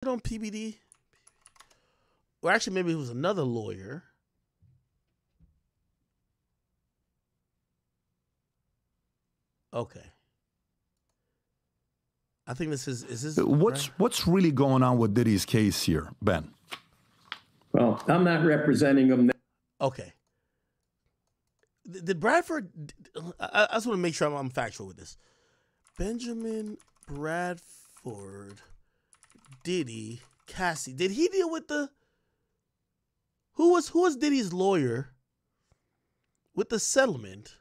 on PBD? Or actually, maybe it was another lawyer. Okay. I think this is this what's really going on with Diddy's case here, Ben? Well, I'm not representing him. Okay. Did Bradford? I just want to make sure I'm factual with this. Benjamin Bradford, Diddy, Cassie. Did he deal with the? Who was Diddy's lawyer with the settlement?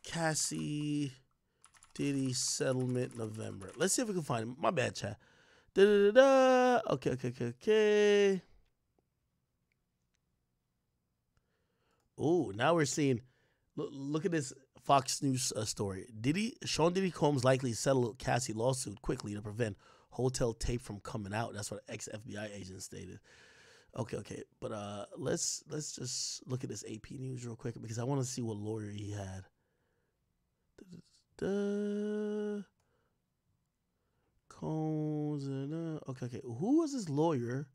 Cassie, Diddy settlement November. Let's see if we can find him. My bad, chat. Okay. Oh, now we're seeing. Look at this Fox News story. Sean Diddy Combs likely settled Cassie lawsuit quickly to prevent hotel tape from coming out. That's what ex-FBI agent stated. Okay. But let's just look at this AP News real quick because I want to see what lawyer he had. Combs and okay. Who was his lawyer?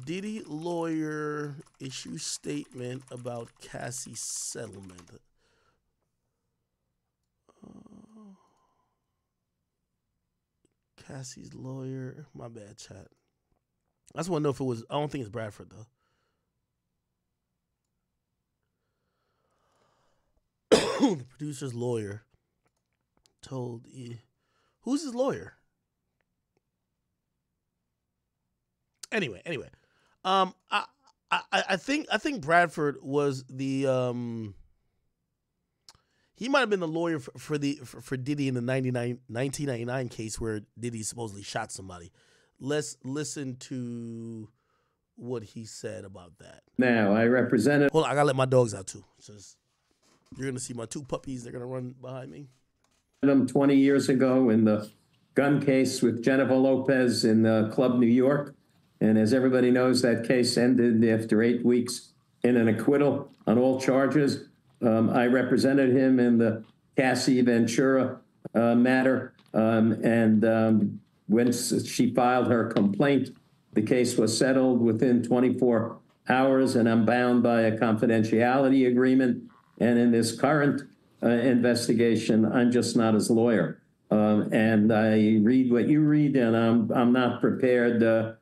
Diddy lawyer issue statement about Cassie settlement. Cassie's lawyer. My bad, chat. I just want to know if it was. I don't think it's Bradford though. The producer's lawyer told who's his lawyer? Anyway. I think Bradford was the he might have been the lawyer for Diddy in the 1999 case where Diddy supposedly shot somebody. Let's listen to what he said about that. Now, I represented... Hold on, I gotta let my dogs out too. You're gonna see my two puppies. They're gonna run behind me. 20 years ago in the gun case with Jennifer Lopez in Club New York. And as everybody knows, that case ended after 8 weeks in an acquittal on all charges. I represented him in the Cassie Ventura matter. When she filed her complaint, the case was settled within 24 hours, and I'm bound by a confidentiality agreement. And in this current investigation, I'm just not his lawyer. And I read what you read, and I'm not prepared to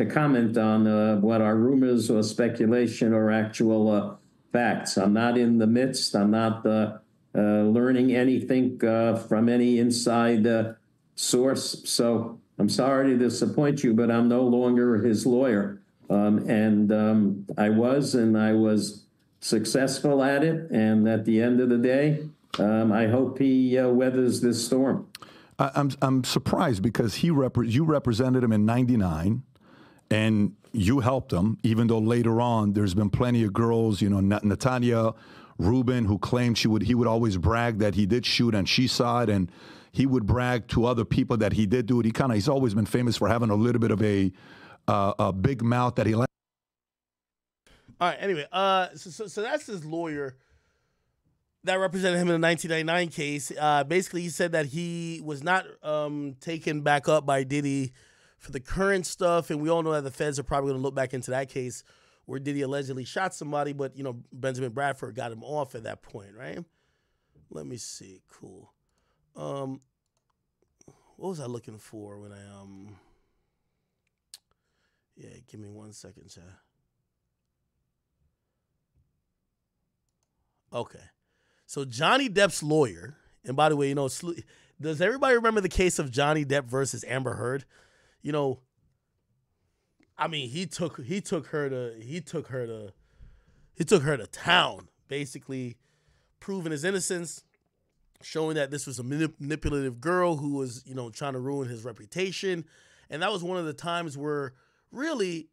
comment on what are rumors or speculation or actual facts. I'm not in the midst. I'm not learning anything from any inside source. So I'm sorry to disappoint you, but I'm no longer his lawyer. I was successful at it. And at the end of the day, I hope he weathers this storm. I'm surprised because you represented him in '99. And you helped him, even though later on there's been plenty of girls, Natalia Rubin, who claimed he would always brag that he did shoot and she saw it, and he would brag to other people that he did do it. He's always been famous for having a little bit of a big mouth that he liked. All right. Anyway, so that's his lawyer that represented him in the 1999 case. Basically, he said that he was not taken back up by Diddy for the current stuff, and we all know that the feds are probably going to look back into that case where Diddy allegedly shot somebody, but, Benjamin Bradford got him off at that point, right? Let me see. Cool. What was I looking for when I, yeah, give me 1 second, chat. Okay. So Johnny Depp's lawyer, and by the way, does everybody remember the case of Johnny Depp versus Amber Heard? He took her to town, basically proving his innocence, showing that this was a manipulative girl who was, trying to ruin his reputation. And that was one of the times where really,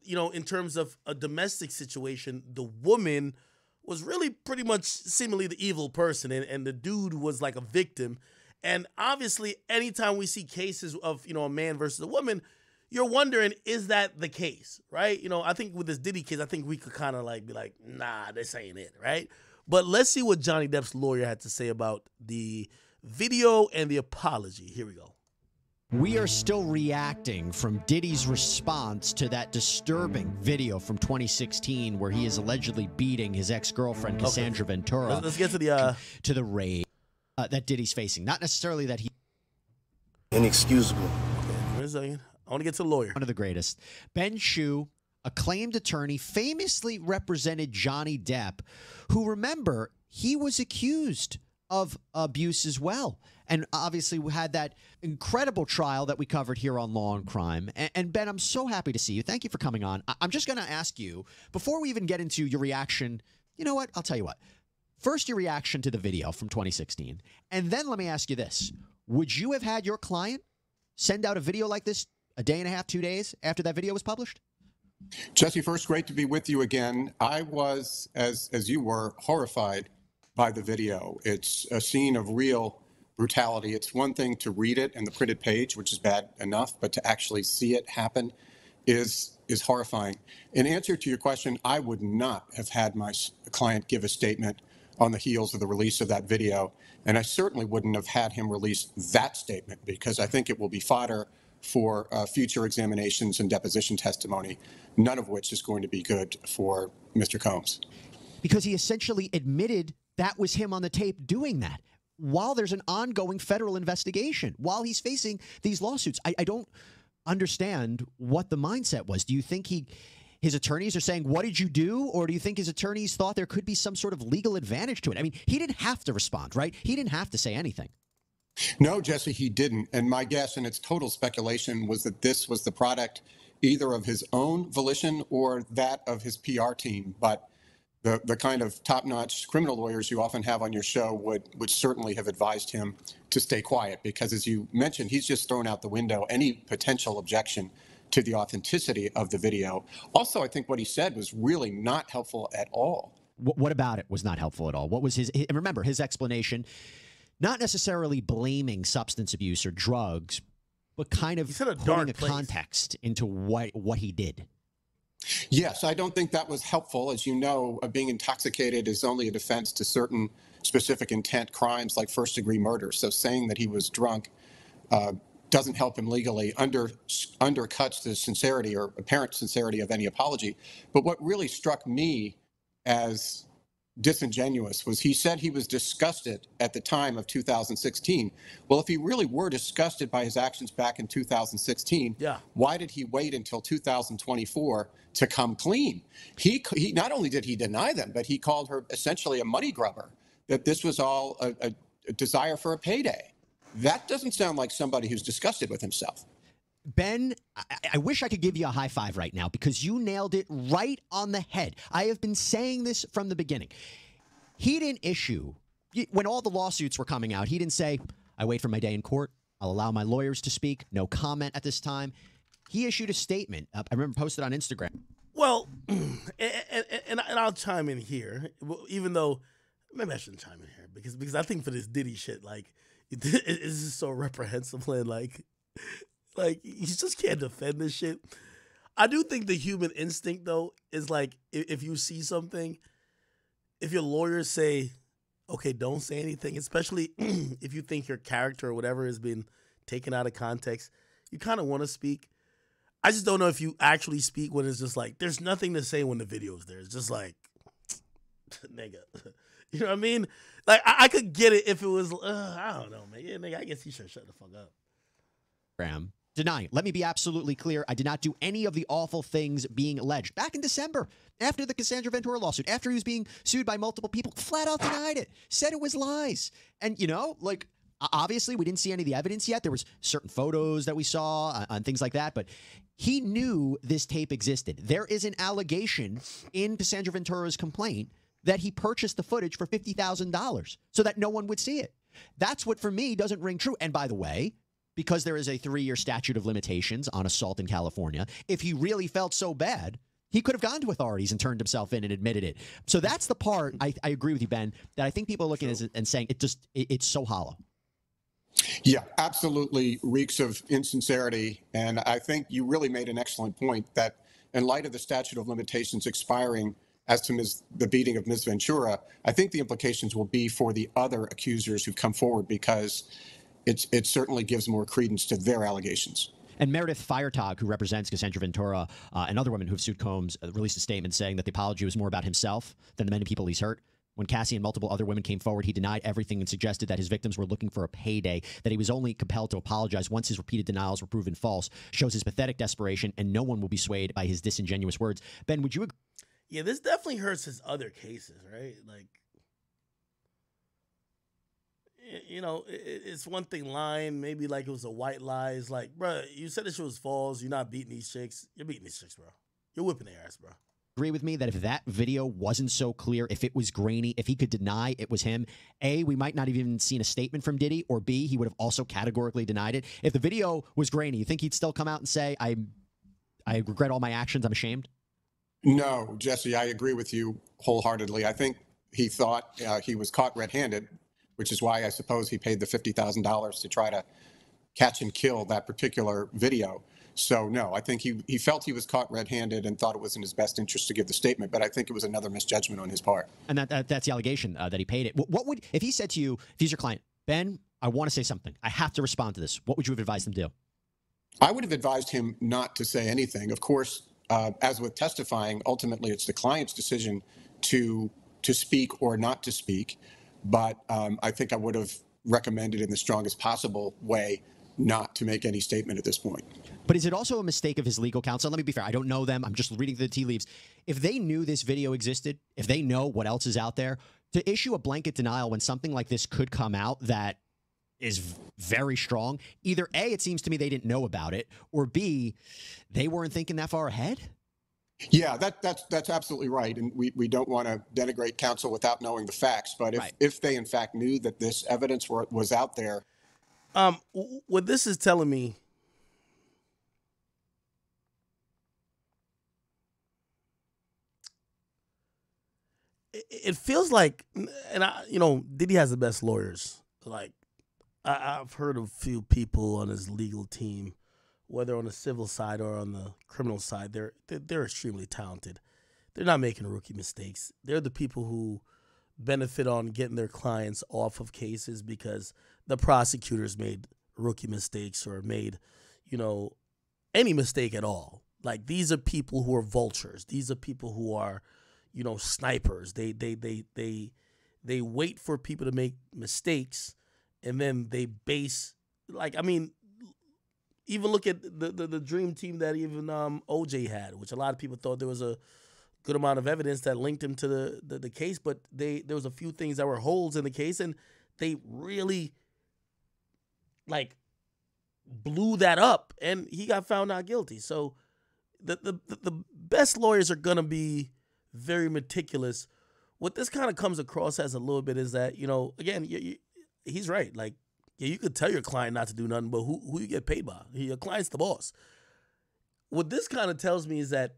in terms of a domestic situation, the woman was really pretty much seemingly the evil person, and the dude was like a victim. And obviously, anytime we see cases of, a man versus a woman, you're wondering, is that the case, right? I think with this Diddy case, I think we could kind of be like, nah, this ain't it, right? But let's see what Johnny Depp's lawyer had to say about the video and the apology. Here we go. We are still reacting from Diddy's response to that disturbing video from 2016 where he is allegedly beating his ex-girlfriend, Cassandra Ventura. Let's get to the raid that Diddy's facing. Not necessarily that he... Inexcusable. Okay, wait a second. I want to get to the lawyer. One of the greatest. Ben Shue, acclaimed attorney, famously represented Johnny Depp, who, remember, he was accused of abuse as well. And obviously we had that incredible trial that we covered here on Law and Crime. And Ben, I'm so happy to see you. Thank you for coming on. I'm just going to ask you, before we even get into your reaction, you know what? I'll tell you what. First, your reaction to the video from 2016. And then let me ask you this. Would you have had your client send out a video like this a day and a half, 2 days after that video was published? Jesse, first, great to be with you again. I was, as you were, horrified by the video. It's a scene of real brutality. It's one thing to read it in the printed page, which is bad enough, but to actually see it happen is horrifying. In answer to your question, I would not have had my client give a statement on the heels of the release of that video, and I certainly wouldn't have had him release that statement because I think it will be fodder for future examinations and deposition testimony, none of which is going to be good for Mr. Combs. Because he essentially admitted that was him on the tape doing that while there's an ongoing federal investigation, while he's facing these lawsuits. I don't understand what the mindset was. Do you think his attorneys are saying, what did you do? Or do you think his attorneys thought there could be some sort of legal advantage to it? I mean, he didn't have to respond, right? He didn't have to say anything. No, Jesse, he didn't. And my guess, and it's total speculation, was that this was the product either of his own volition or that of his PR team. But the kind of top-notch criminal lawyers you often have on your show would certainly have advised him to stay quiet because, as you mentioned, he's just thrown out the window any potential objection to the authenticity of the video. Also, I think what he said was really not helpful at all. What about it was not helpful at all? What was his, and remember, his explanation, not necessarily blaming substance abuse or drugs, but kind of putting a context into what he did. Yes, I don't think that was helpful. As you know, being intoxicated is only a defense to certain specific intent crimes like first-degree murder. So saying that he was drunk doesn't help him legally, undercuts the sincerity or apparent sincerity of any apology. But what really struck me as disingenuous was he said he was disgusted at the time of 2016. Well, if he really were disgusted by his actions back in 2016, why did he wait until 2024 to come clean? He not only did he deny them, but he called her essentially a money grubber, that this was all a desire for a payday. That doesn't sound like somebody who's disgusted with himself. Ben, I wish I could give you a high five right now because you nailed it right on the head. I have been saying this from the beginning. He didn't issue, when all the lawsuits were coming out, he didn't say, I wait for my day in court. I'll allow my lawyers to speak. No comment at this time. He issued a statement. I remember posted on Instagram. Well, and I'll chime in here, even though maybe I shouldn't chime in here because I think for this Diddy shit, like, it's just so reprehensible and like you just can't defend this shit. I do think the human instinct, though, is like if you see something, if your lawyers say, okay, don't say anything, especially if you think your character or whatever has been taken out of context, you kind of want to speak. I just don't know if you actually speak when it's just like, there's nothing to say when the video's there. It's just like, nigga. You know what I mean? Like, I could get it if it was, I don't know, man. Yeah, nigga, I guess he should shut the fuck up. Denying. Let me be absolutely clear. I did not do any of the awful things being alleged. Back in December, after the Cassandra Ventura lawsuit, after he was being sued by multiple people, flat out denied it. Said it was lies. And, you know, like, obviously we didn't see any of the evidence yet. There was certain photos that we saw and things like that. But he knew this tape existed. There is an allegation in Cassandra Ventura's complaint that he purchased the footage for $50,000 so that no one would see it. That's what, for me, doesn't ring true. And by the way, because there is a 3-year statute of limitations on assault in California, if he really felt so bad, he could have gone to authorities and turned himself in and admitted it. So that's the part, I agree with you, Ben, that I think people are looking at and saying it's so hollow. Yeah, absolutely reeks of insincerity. And I think you really made an excellent point that in light of the statute of limitations expiring as to the beating of Ms. Ventura, I think the implications will be for the other accusers who come forward because it certainly gives more credence to their allegations. And Meredith Feiertag, who represents Cassandra Ventura and other women who have sued Combs, released a statement saying that the apology was more about himself than the many people he's hurt. When Cassie and multiple other women came forward, he denied everything and suggested that his victims were looking for a payday, that he was only compelled to apologize once his repeated denials were proven false, shows his pathetic desperation, and no one will be swayed by his disingenuous words. Ben, would you agree? Yeah, this definitely hurts his other cases, right? Like, you know, it's one thing lying, maybe like it was a white lie. It's like, bro, you said this shit was false. You're not beating these chicks. You're beating these chicks, bro. You're whipping their ass, bro. Agree with me that if that video wasn't so clear, if it was grainy, if he could deny it was him, A, we might not have even seen a statement from Diddy, or B, he would have also categorically denied it. If the video was grainy, you think he'd still come out and say, I regret all my actions, I'm ashamed? No, Jesse, I agree with you wholeheartedly. I think he thought he was caught red-handed, which is why I suppose he paid the $50,000 to try to catch and kill that particular video. So, no, I think he felt he was caught red-handed and thought it was in his best interest to give the statement, but I think it was another misjudgment on his part. And that's the allegation, that he paid it. What would, if he said to you, if he's your client, Ben, I want to say something, I have to respond to this, what would you have advised him to do? I would have advised him not to say anything. Of course, as with testifying, ultimately it's the client's decision to speak or not to speak. But I think I would have recommended in the strongest possible way not to make any statement at this point. But is it also a mistake of his legal counsel? Let me be fair. I don't know them. I'm just reading the tea leaves. If they knew this video existed, if they know what else is out there, to issue a blanket denial when something like this could come out that is very strong, either A, it seems to me they didn't know about it, or B, they weren't thinking that far ahead. Yeah, that's absolutely right. And we don't want to denigrate counsel without knowing the facts. But if they, in fact, knew that this evidence was out there. What this is telling me, it feels like, and Diddy has the best lawyers. Like, I've heard of a few people on his legal team, whether on the civil side or on the criminal side, they're extremely talented. They're not making rookie mistakes. They're the people who benefit on getting their clients off of cases because the prosecutors made rookie mistakes or made, any mistake at all. Like, these are people who are vultures. These are people who are, snipers. They wait for people to make mistakes, and then they base, even look at the dream team that even OJ had, which a lot of people thought there was a good amount of evidence that linked him to the case, but there was a few things that were holes in the case, and they really blew that up, and he got found not guilty. So the best lawyers are gonna be very meticulous. What this kind of comes across as a little bit is that, again, he's right. Like, yeah, you could tell your client not to do nothing, but who you get paid by? Your client's the boss. What this kind of tells me is that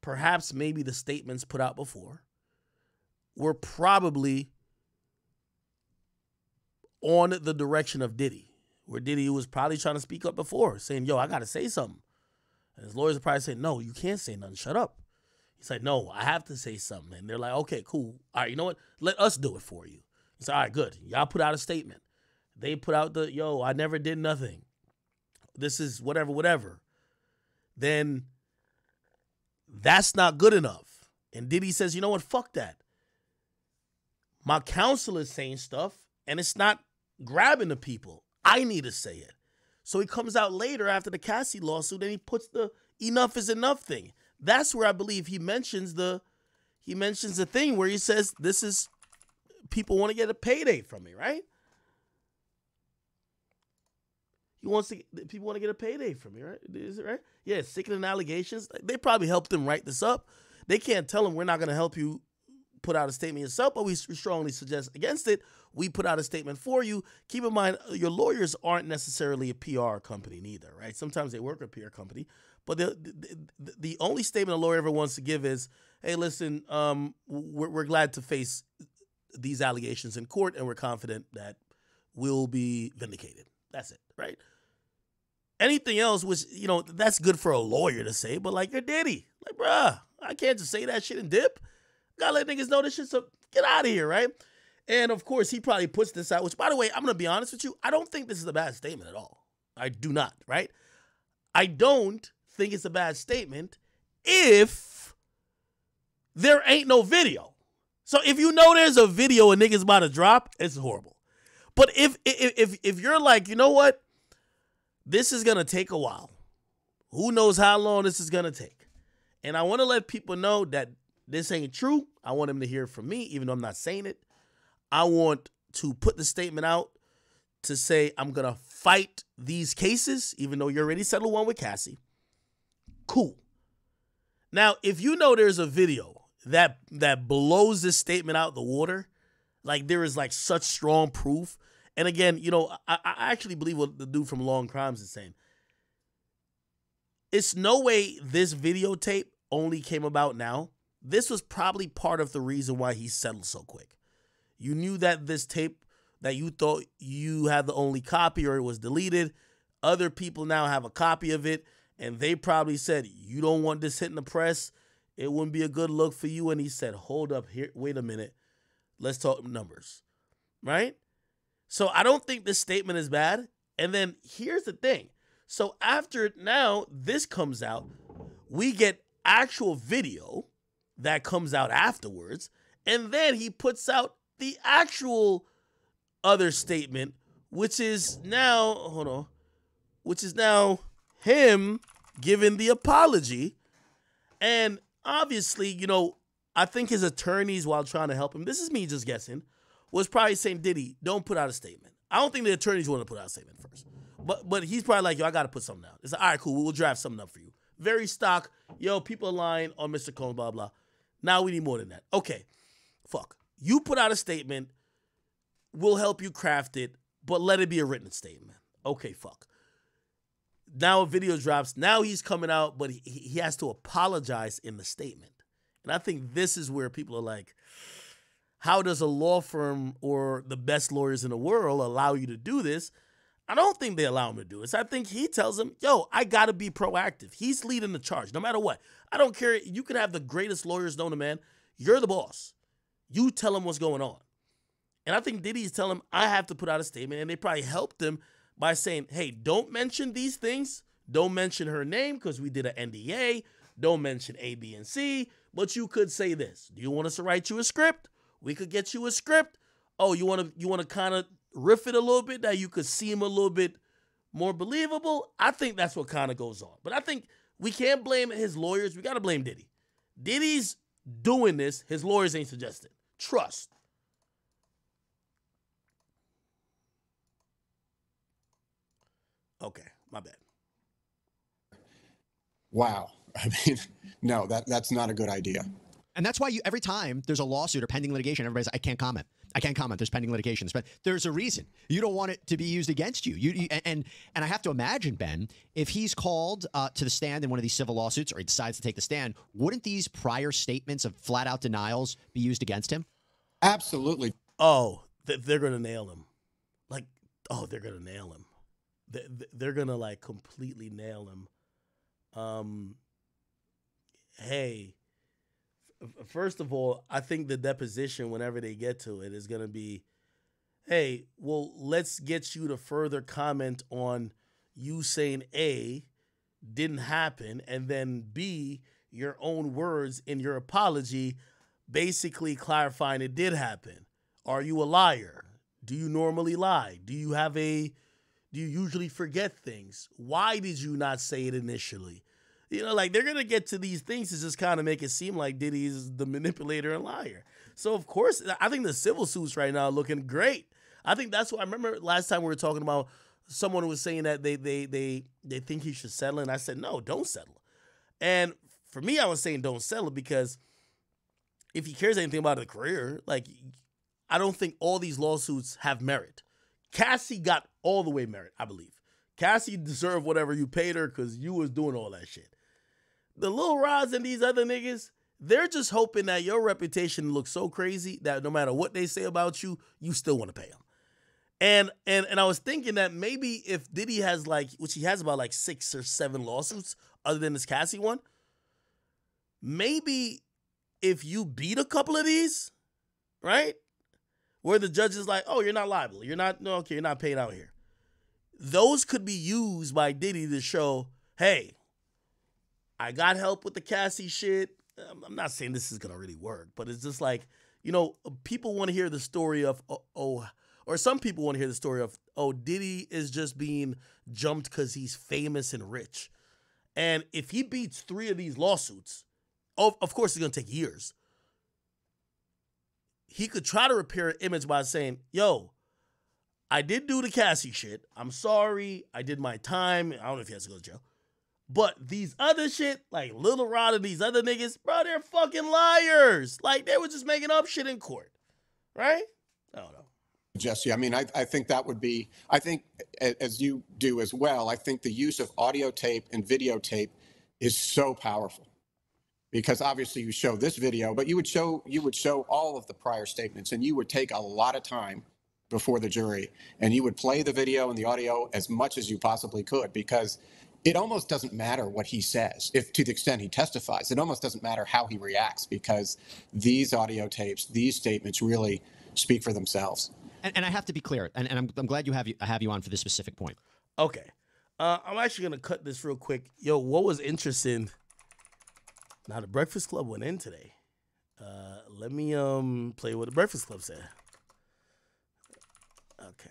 perhaps maybe the statements put out before were probably on the direction of Diddy, where Diddy was probably trying to speak up before, saying, yo, I got to say something. And his lawyers are probably saying, no, you can't say nothing. Shut up. He's like, no, I have to say something. And they're like, okay, cool. All right, you know what? Let us do it for you. He's like, all right, good. Y'all put out a statement. They put out I never did nothing. This is whatever. Then that's not good enough. And Diddy says, you know what? Fuck that. My counsel is saying stuff, and it's not grabbing the people. I need to say it. So he comes out later after the Cassie lawsuit, and he puts the enough is enough thing. That's where I believe he mentions the thing where he says, this is, people want to get a payday from me, right? People want to get a payday from me, right? Is it right? Yeah, sickening allegations. They probably helped him write this up. They can't tell him we're not going to help you put out a statement yourself, but we strongly suggest against it. We put out a statement for you. Keep in mind, your lawyers aren't necessarily a PR company neither, right? Sometimes they work at a PR company, but the only statement a lawyer ever wants to give is, hey, listen, we're glad to face these allegations in court, and we're confident that we'll be vindicated. That's it, right? Anything else was, that's good for a lawyer to say, but like, you're Diddy. Like, bruh, I can't just say that shit and dip. Gotta let niggas know this shit, so get out of here, right? And of course, he probably puts this out, which, by the way, I'm going to be honest with you. I don't think this is a bad statement at all. I do not, right? I don't think it's a bad statement if there ain't no video. So if you know there's a video a nigga's about to drop, it's horrible. But if you're like, you know what? This is going to take a while. Who knows how long this is going to take? And I want to let people know that this ain't true. I want them to hear from me, even though I'm not saying it. I want to put the statement out to say I'm going to fight these cases, even though you already settled one with Cassie. Cool. Now, if you know there's a video that blows this statement out the water, like there is like such strong proof. And again, you know, I actually believe what the dude from Long Crimes is saying. It's no way this videotape only came about now. This was probably part of the reason why he settled so quick. You knew that this tape that you thought you had the only copy or it was deleted, other people now have a copy of it, and they probably said, you don't want this hitting the press. It wouldn't be a good look for you. And he said, hold up here. Wait a minute. Let's talk numbers. Right? So I don't think this statement is bad. And then here's the thing. So after now this comes out, we get actual video that comes out afterwards. And then he puts out the actual other statement, which is now, hold on, which is now him giving the apology. And obviously, you know, I think his attorneys, while trying to help him, this is me just guessing, was probably saying, Diddy, don't put out a statement. I don't think the attorneys want to put out a statement first. But he's probably like, yo, I got to put something out. It's like, all right, cool, we'll draft something up for you. Very stock, yo, people are lying on Mr. Combs, blah, blah. Now we need more than that. Okay, fuck. You put out a statement, we'll help you craft it, but let it be a written statement. Okay, fuck. Now a video drops. Now he's coming out, but he has to apologize in the statement. And I think this is where people are like, how does a law firm or the best lawyers in the world allow you to do this? I don't think they allow him to do this. I think he tells him, yo, I got to be proactive. He's leading the charge no matter what. I don't care. You could have the greatest lawyers known to man. You're the boss. You tell him what's going on. And I think Diddy's telling him, I have to put out a statement. And they probably helped him by saying, hey, don't mention these things. Don't mention her name because we did an NDA. Don't mention A, B, and C. But you could say this. Do you want us to write you a script? We could get you a script. Oh, you want to kind of riff it a little bit that you could seem a little bit more believable? I think that's what kind of goes on. But I think we can't blame his lawyers. We got to blame Diddy. Diddy's doing this. His lawyers ain't suggesting. Trust. Okay, my bad. Wow. I mean, no, that's not a good idea. And that's why every time there's a lawsuit or pending litigation, everybody's like, I can't comment. I can't comment. There's pending litigation. There's a reason. You don't want it to be used against you. And I have to imagine, Ben, if he's called to the stand in one of these civil lawsuits or he decides to take the stand, wouldn't these prior statements of flat out denials be used against him? Absolutely. Oh, they're going to nail him. Like, oh, they're going to nail him. They're going to like completely nail him. Hey, first of all, I think the deposition, whenever they get to it, is going to be, hey, well, let's get you to further comment on you saying A, didn't happen, and then B, your own words in your apology, basically clarifying it did happen. Are you a liar? Do you normally lie? Do you usually forget things? Why did you not say it initially? You know, like they're going to get to these things to just kind of make it seem like Diddy is the manipulator and liar. So, of course, I think the civil suits right now are looking great. I think that's what I remember last time we were talking about someone who was saying that they think he should settle. And I said, no, don't settle. And for me, I was saying don't settle because if he cares anything about a career, like I don't think all these lawsuits have merit. Cassie got all the way merit, I believe. Cassie deserved whatever you paid her because you was doing all that shit. The Lil Rods and these other niggas, they're just hoping that your reputation looks so crazy that no matter what they say about you, you still want to pay them. And I was thinking that maybe if Diddy has like, which he has about like 6 or 7 lawsuits other than this Cassie one, maybe if you beat a couple of these, right? where the judge is like, oh, you're not liable. You're not, no, okay, you're not paying out here. Those could be used by Diddy to show, hey, I got help with the Cassie shit. I'm not saying this is going to really work, but it's just like, you know, people want to hear the story of, or some people want to hear the story of, Diddy is just being jumped because he's famous and rich. And if he beats 3 of these lawsuits, of course it's going to take years. He could try to repair an image by saying, yo, I did do the Cassie shit. I'm sorry. I did my time. I don't know if he has to go to jail. But these other shit, like Lil Rod and these other niggas, bro, they're fucking liars. Like, they were just making up shit in court. Right? I don't know. Jesse, I mean, I think that would be, I think, as you do as well, I think the use of audio tape and videotape is so powerful. Because obviously you show this video, but you would show all of the prior statements, and you would take a lot of time before the jury, and you would play the video and the audio as much as you possibly could, because it almost doesn't matter what he says, if to the extent he testifies. It almost doesn't matter how he reacts, because these audio tapes, these statements really speak for themselves. And I have to be clear, and I'm glad I have you on for this specific point. Okay. I'm actually going to cut this real quick. Yo, what was interesting... Now, the Breakfast Club went in today. Let me play what the Breakfast Club said. Okay.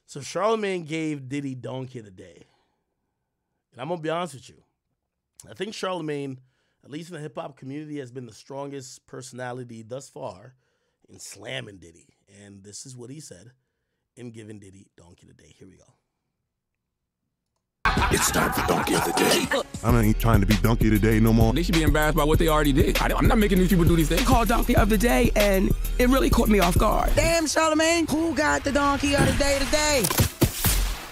So Charlamagne gave Diddy Donkey of the Day. And I'm going to be honest with you. I think Charlamagne, at least in the hip-hop community, has been the strongest personality thus far in slamming Diddy. And this is what he said in giving Diddy Donkey of the Day. Here we go. It's time for Donkey of the Day. I ain't trying to be Donkey of the Day no more. They should be embarrassed by what they already did. I'm not making these people do these things. Called Donkey of the Day, and it really caught me off guard. Damn, Charlamagne, who got the Donkey of the Day today?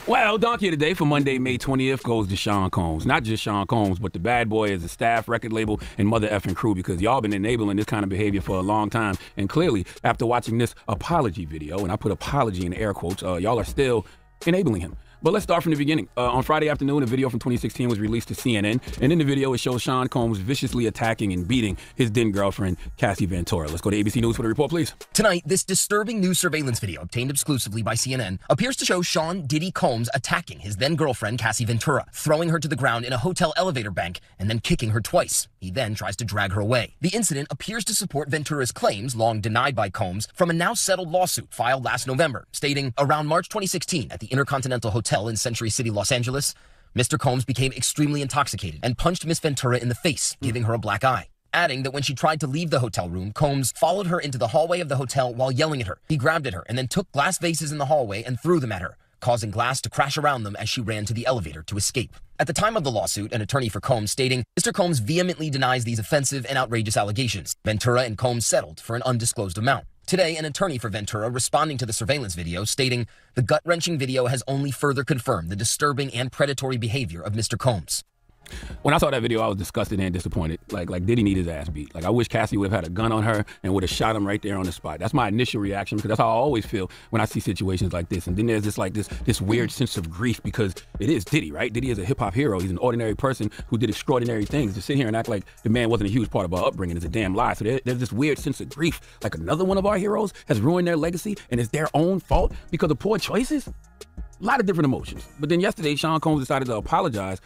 Well, Donkey of the Day for Monday, May 20th goes to Sean Combs. Not just Sean Combs, but the Bad Boy as a staff, record label, and mother effing crew, because y'all been enabling this kind of behavior for a long time. And clearly, after watching this apology video, and I put apology in air quotes, y'all are still enabling him. But let's start from the beginning. On Friday afternoon, a video from 2016 was released to CNN, and in the video, it shows Sean Combs viciously attacking and beating his then girlfriend, Cassie Ventura. Let's go to ABC News for the report, please. Tonight, this disturbing new surveillance video, obtained exclusively by CNN, appears to show Sean Diddy Combs attacking his then girlfriend, Cassie Ventura, throwing her to the ground in a hotel elevator bank, and then kicking her twice. He then tries to drag her away. The incident appears to support Ventura's claims, long denied by Combs, from a now settled lawsuit filed last November, stating, around March 2016, at the Intercontinental Hotel in Century City, Los Angeles, Mr. Combs became extremely intoxicated and punched Miss Ventura in the face, giving her a black eye. Adding that when she tried to leave the hotel room, Combs followed her into the hallway of the hotel while yelling at her. He grabbed at her and then took glass vases in the hallway and threw them at her, causing glass to crash around them as she ran to the elevator to escape. At the time of the lawsuit, an attorney for Combs stating, Mr. Combs vehemently denies these offensive and outrageous allegations. Ventura and Combs settled for an undisclosed amount. Today, an attorney for Ventura responding to the surveillance video stating, the gut-wrenching video has only further confirmed the disturbing and predatory behavior of Mr. Combs. When I saw that video, I was disgusted and disappointed. Like Diddy need his ass beat. Like, I wish Cassie would have had a gun on her and would have shot him right there on the spot. That's my initial reaction, because that's how I always feel when I see situations like this. And then there's this weird sense of grief, because it is Diddy, right? Diddy is a hip-hop hero. He's an ordinary person who did extraordinary things. To sit here and act like the man wasn't a huge part of our upbringing is a damn lie. So there's this weird sense of grief. Like, another one of our heroes has ruined their legacy, and it's their own fault because of poor choices? A lot of different emotions. But then yesterday, Sean Combs decided to apologize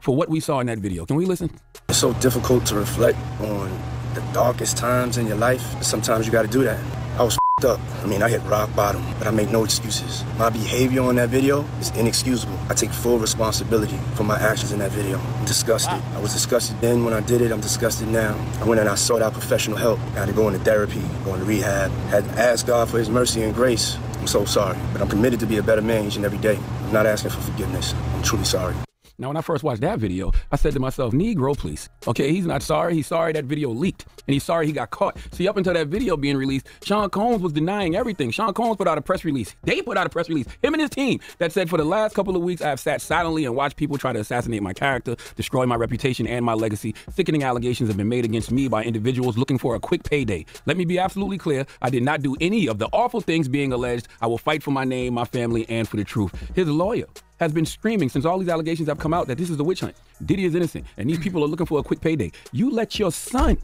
for what we saw in that video. Can we listen? It's so difficult to reflect on the darkest times in your life. Sometimes you got to do that. I was f***ed up. I mean, I hit rock bottom, but I make no excuses. My behavior on that video is inexcusable. I take full responsibility for my actions in that video. I'm disgusted. I was disgusted then when I did it. I'm disgusted now. I went and I sought out professional help. I had to go into therapy, go into rehab. Had to ask God for his mercy and grace. I'm so sorry, but I'm committed to be a better man each and every day. I'm not asking for forgiveness. I'm truly sorry. Now, when I first watched that video, I said to myself, Negro, please. Okay, he's not sorry. He's sorry that video leaked, and he's sorry he got caught. See, up until that video being released, Sean Combs was denying everything. Sean Combs put out a press release. They put out a press release, him and his team, that said, for the last couple of weeks, I have sat silently and watched people try to assassinate my character, destroy my reputation and my legacy. Sickening allegations have been made against me by individuals looking for a quick payday. Let me be absolutely clear. I did not do any of the awful things being alleged. I will fight for my name, my family, and for the truth. His lawyer has been screaming since all these allegations have come out that this is a witch hunt. Diddy is innocent, and these people are looking for a quick payday. You let your son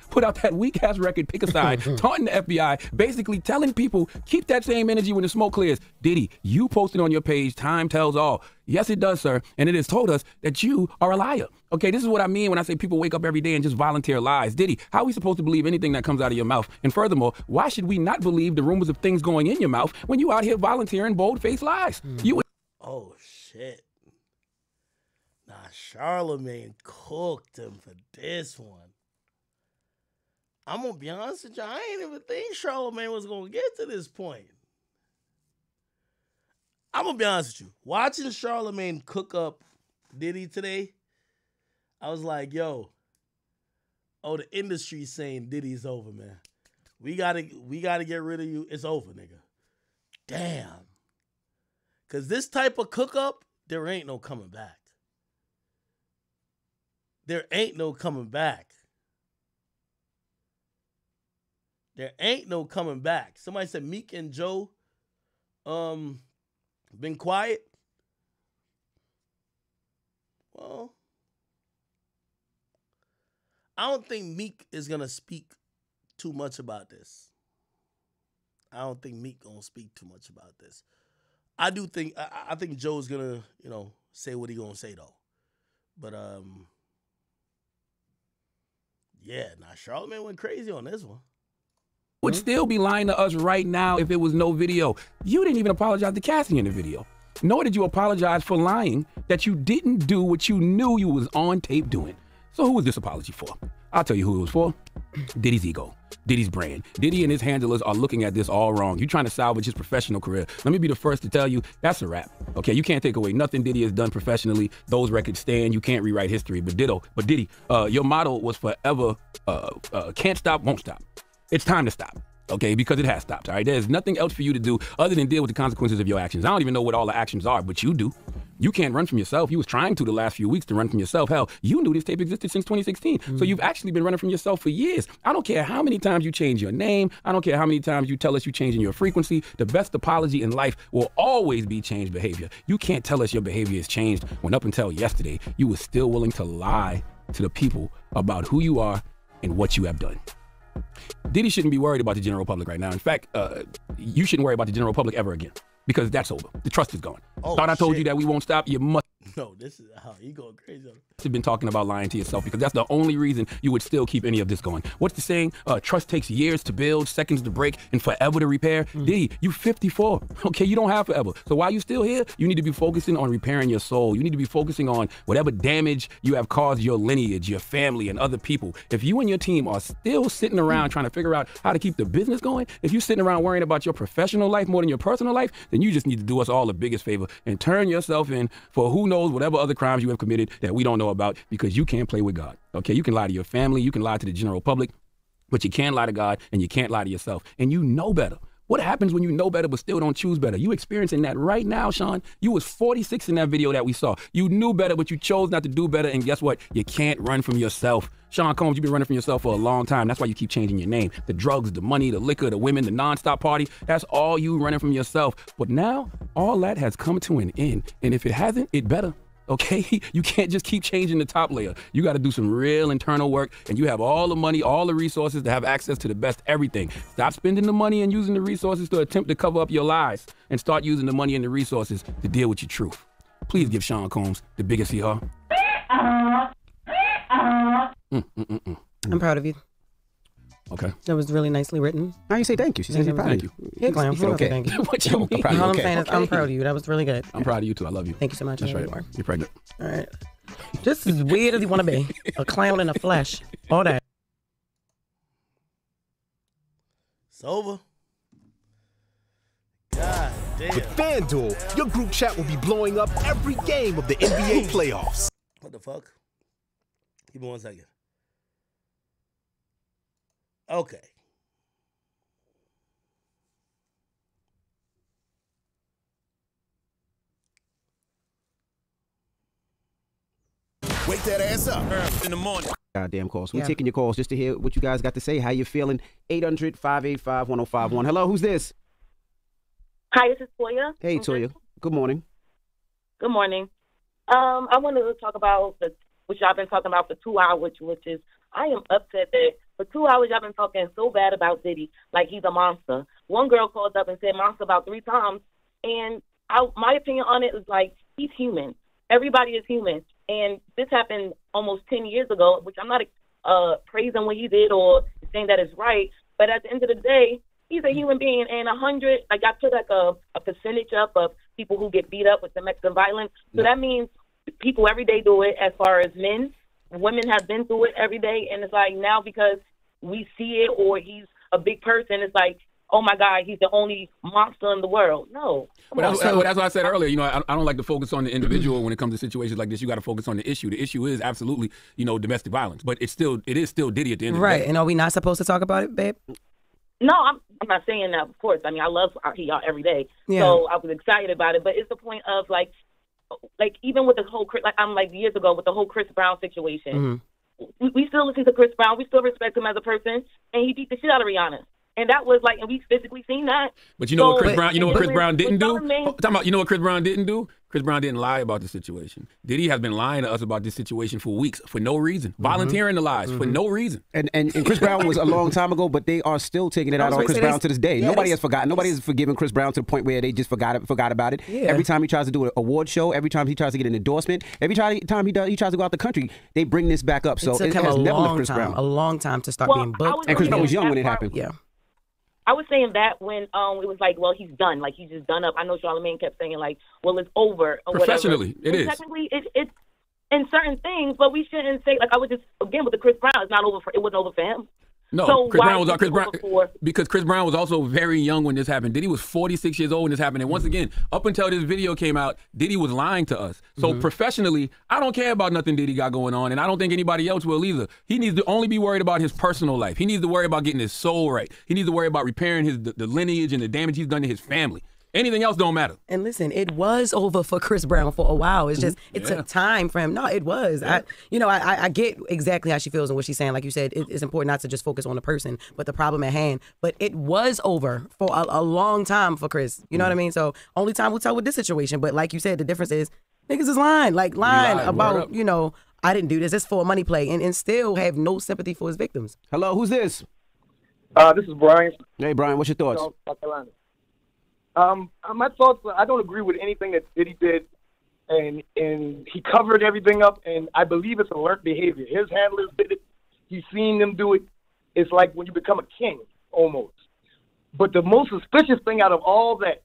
put out that weak-ass record, Pick a Side, taunting the FBI, basically telling people, keep that same energy when the smoke clears. Diddy, you posted on your page, time tells all. Yes, it does, sir. And it has told us that you are a liar. Okay, this is what I mean when I say people wake up every day and just volunteer lies. Diddy, how are we supposed to believe anything that comes out of your mouth? And furthermore, why should we not believe the rumors of things going in your mouth when you out here volunteering bold-faced lies? Oh, shit. Nah, Charlemagne cooked him for this one. I'm going to be honest with you, I ain't even think Charlemagne was going to get to this point. I'm going to be honest with you. Watching Charlemagne cook up Diddy today, I was like, yo, the industry's saying Diddy's over, man. We gotta get rid of you. It's over, nigga. Damn. Because this type of cook up, there ain't no coming back. There ain't no coming back. There ain't no coming back. Somebody said Meek and Joe been quiet. Well, I don't think Meek is going to speak too much about this. I don't think Meek going to speak too much about this. I think Joe's going to, say what he going to say, though. But, yeah, Charlemagne went crazy on this one. Would still be lying to us right now if it was no video. You didn't even apologize to Cassie in the video. Nor did you apologize for lying that you didn't do what you knew you was on tape doing. So who was this apology for? I'll tell you who it was for. Diddy's ego, Diddy's brand. Diddy and his handlers are looking at this all wrong. You're trying to salvage his professional career. Let me be the first to tell you, that's a wrap. Okay, you can't take away nothing Diddy has done professionally. Those records stand. You can't rewrite history. But Diddy, your motto was forever, can't stop, won't stop. It's time to stop. Okay, because it has stopped, all right? There's nothing else for you to do other than deal with the consequences of your actions. I don't even know what all the actions are, but you do. You can't run from yourself. You was trying to the last few weeks to run from yourself. Hell, you knew this tape existed since 2016. So you've actually been running from yourself for years. I don't care how many times you change your name. I don't care how many times you tell us you're changing your frequency. The best apology in life will always be changed behavior. You can't tell us your behavior has changed when up until yesterday, you were still willing to lie to the people about who you are and what you have done. Diddy shouldn't be worried about the general public right now. In fact, you shouldn't worry about the general public ever again because that's over. The trust is gone. Thought I told you that we won't stop? You must. No, this is how you going crazy. You've been talking about lying to yourself because that's the only reason you would still keep any of this going. What's the saying? Trust takes years to build, seconds to break, and forever to repair. Diddy, you 54. Okay, you don't have forever. So while you're still here, you need to be focusing on repairing your soul. You need to be focusing on whatever damage you have caused your lineage, your family, and other people. If you and your team are still sitting around trying to figure out how to keep the business going, if you're sitting around worrying about your professional life more than your personal life, then you just need to do us all the biggest favor and turn yourself in for who knows whatever other crimes you have committed that we don't know about because you can't play with God. Okay, you can lie to your family, you can lie to the general public, but you can't lie to God and you can't lie to yourself. And you know better. What happens when you know better but still don't choose better? You experiencing that right now, Sean. You was 46 in that video that we saw. You knew better, but you chose not to do better. And guess what? You can't run from yourself. Sean Combs, you've been running from yourself for a long time. That's why you keep changing your name. The drugs, the money, the liquor, the women, the nonstop party. That's all you running from yourself. But now all that has come to an end. And if it hasn't, it better. Okay, you can't just keep changing the top layer. You got to do some real internal work, and you have all the money, all the resources to have access to the best everything. Stop spending the money and using the resources to attempt to cover up your lies, and start using the money and the resources to deal with your truth. Please give Sean Combs the biggest hee haw. I'm proud of you. Okay. That was really nicely written. How you say thank you? She says you're proud of you. Yeah, Glenn, I'm okay. thank you. What you mean? All I'm saying is I'm proud of you. That was really good. I'm proud of you too. I love you. Thank you so much. That's right. You are. You're pregnant. All right. Just as weird as you want to be. A clown in the flesh. All that. It's over. God damn. With FanDuel, your group chat will be blowing up every game of the NBA playoffs. What the fuck? Give me 1 second. Okay. Wake that ass up in the morning. Goddamn calls. We're taking your calls just to hear what you guys got to say, how you feeling. 800-585-1051. Hello, who's this? Hi, this is Toya. Hey, Toya. Good morning. Good morning. I wanted to talk about what y'all been talking about for 2 hours, which is I am upset that For 2 hours, y'all been talking so bad about Diddy, like he's a monster. One girl called up and said monster about 3 times, and my opinion on it is like, he's human. Everybody is human. And this happened almost 10 years ago, which I'm not praising what he did or saying that is right, but at the end of the day, he's a human being. And 100, like I put like a percentage up of people who get beat up with domestic violence. So that means people every day do it as far as men. Women have been through it every day. And it's like now because we see it or he's a big person, it's like, oh my God, he's the only monster in the world. No. Well, that's what I said earlier. You know, I don't like to focus on the individual when it comes to situations like this. You got to focus on the issue. The issue is absolutely, you know, domestic violence, but it is still Diddy at the end of the day. Right. And are we not supposed to talk about it, babe? No, I'm not saying that, of course. I mean, I love y'all every day. Yeah. So I was excited about it. But it's the point of, like even with the whole, years ago with the whole Chris Brown situation, we still listen to Chris Brown. We still respect him as a person. And he beat the shit out of Rihanna. And that was like, and we physically seen that. But you know what Chris Brown? You know what Chris Brown didn't do? You know what Chris Brown didn't do? Chris Brown didn't lie about the situation. Diddy has been lying to us about this situation for weeks for no reason, volunteering the lies for no reason. And Chris Brown was a long time ago, but they are still taking it out on Chris Brown to this day. Nobody has forgotten. Nobody has forgiven Chris Brown to the point where they just forgot about it. Yeah. Every time he tries to do an award show, every time he tries to get an endorsement, every time he tries to go out the country, they bring this back up. So it has never left Chris Brown. A long time to start being booked. And Chris Brown was young when it happened. Yeah. I was saying that when it was like, well, he's done. Like, he's just done up. I know Charlamagne kept saying, like, well, it's over or Professionally, whatever. it is. Technically, it's in certain things, but we shouldn't say, like, I was just, again, with the Chris Brown, it wasn't over for him. No, so Chris Brown was because Chris Brown was also very young when this happened. Diddy was 46 years old when this happened. And once again, up until this video came out, Diddy was lying to us. So professionally, I don't care about nothing Diddy got going on, and I don't think anybody else will either. He needs to only be worried about his personal life. He needs to worry about getting his soul right. He needs to worry about repairing the lineage and the damage he's done to his family. Anything else don't matter. And listen, it was over for Chris Brown for a while. It's just it took time for him. No, it was. Yeah. I get exactly how she feels and what she's saying. Like you said, it's important not to just focus on the person, but the problem at hand. But it was over for a long time for Chris. You know what I mean? So only time will tell with this situation. But like you said, the difference is niggas is lying about, I didn't do this. It's for a money play and still have no sympathy for his victims. Hello, who's this? This is Brian. Hey, Brian, what's your thoughts? South Carolina. My thoughts, I don't agree with anything that Diddy did, and he covered everything up, and I believe it's a learned behavior. His handlers did it. He's seen them do it. It's like when you become a king, almost. But the most suspicious thing out of all that